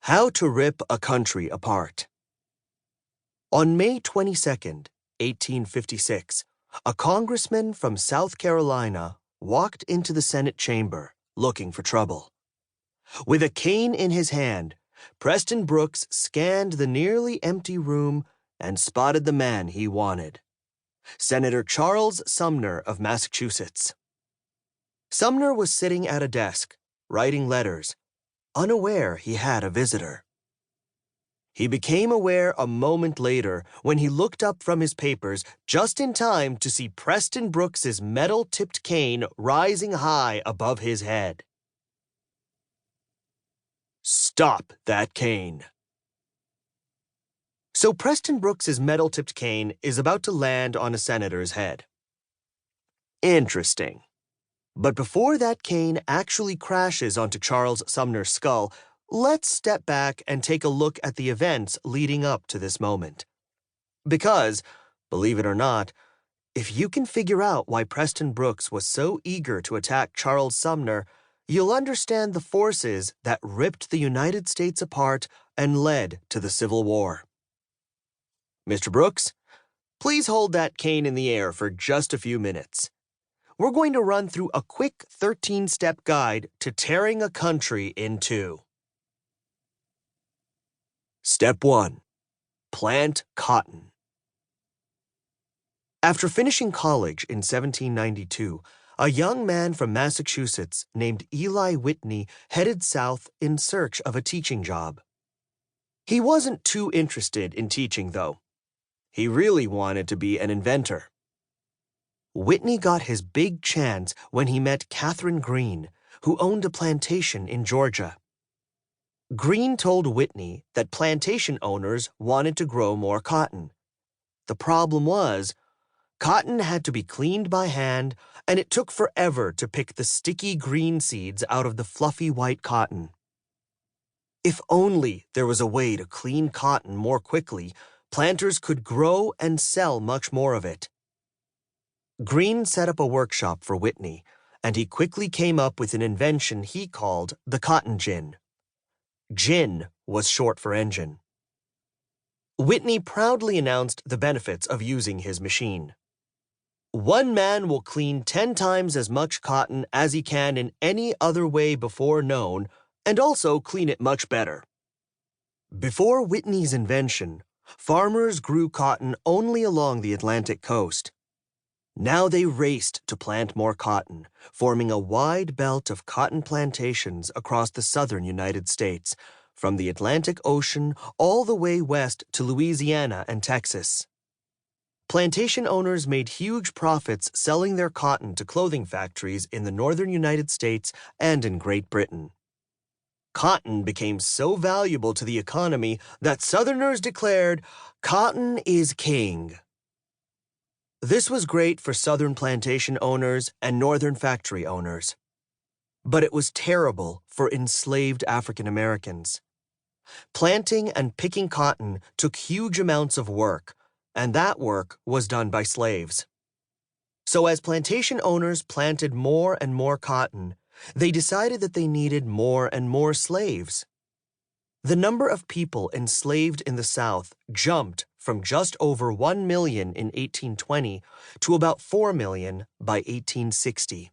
How to Rip a Country Apart. On May 22, 1856, a congressman from South Carolina walked into the Senate chamber looking for trouble. With a cane in his hand, Preston Brooks scanned the nearly empty room and spotted the man he wanted, Senator Charles Sumner of Massachusetts. Sumner was sitting at a desk, writing letters, unaware he had a visitor. He became aware a moment later when he looked up from his papers just in time to see Preston Brooks's metal-tipped cane rising high above his head. "Stop that cane." So Preston Brooks's metal-tipped cane is about to land on a senator's head. Interesting. But before that cane actually crashes onto Charles Sumner's skull, let's step back and take a look at the events leading up to this moment. Because, believe it or not, if you can figure out why Preston Brooks was so eager to attack Charles Sumner, you'll understand the forces that ripped the United States apart and led to the Civil War. Mr. Brooks, please hold that cane in the air for just a few minutes. We're going to run through a quick 13-step guide to tearing a country in two. Step 1. Plant cotton. After finishing college in 1792, a young man from Massachusetts named Eli Whitney headed south in search of a teaching job. He wasn't too interested in teaching, though. He really wanted to be an inventor. Whitney got his big chance when he met Catherine Greene, who owned a plantation in Georgia. Greene told Whitney that plantation owners wanted to grow more cotton. The problem was, cotton had to be cleaned by hand, and it took forever to pick the sticky green seeds out of the fluffy white cotton. If only there was a way to clean cotton more quickly, planters could grow and sell much more of it. Greene set up a workshop for Whitney, and he quickly came up with an invention he called the cotton gin. Gin was short for engine. Whitney proudly announced the benefits of using his machine. "One man will clean 10 times as much cotton as he can in any other way before known, and also clean it much better." Before Whitney's invention, farmers grew cotton only along the Atlantic coast. Now they raced to plant more cotton, forming a wide belt of cotton plantations across the southern United States, from the Atlantic Ocean all the way west to Louisiana and Texas. Plantation owners made huge profits selling their cotton to clothing factories in the northern United States and in Great Britain. Cotton became so valuable to the economy that Southerners declared, "Cotton is king." This was great for Southern plantation owners and Northern factory owners. But it was terrible for enslaved African Americans. Planting and picking cotton took huge amounts of work, and that work was done by slaves. So as plantation owners planted more and more cotton, they decided that they needed more and more slaves. The number of people enslaved in the South jumped from just over 1 million in 1820 to about 4 million by 1860.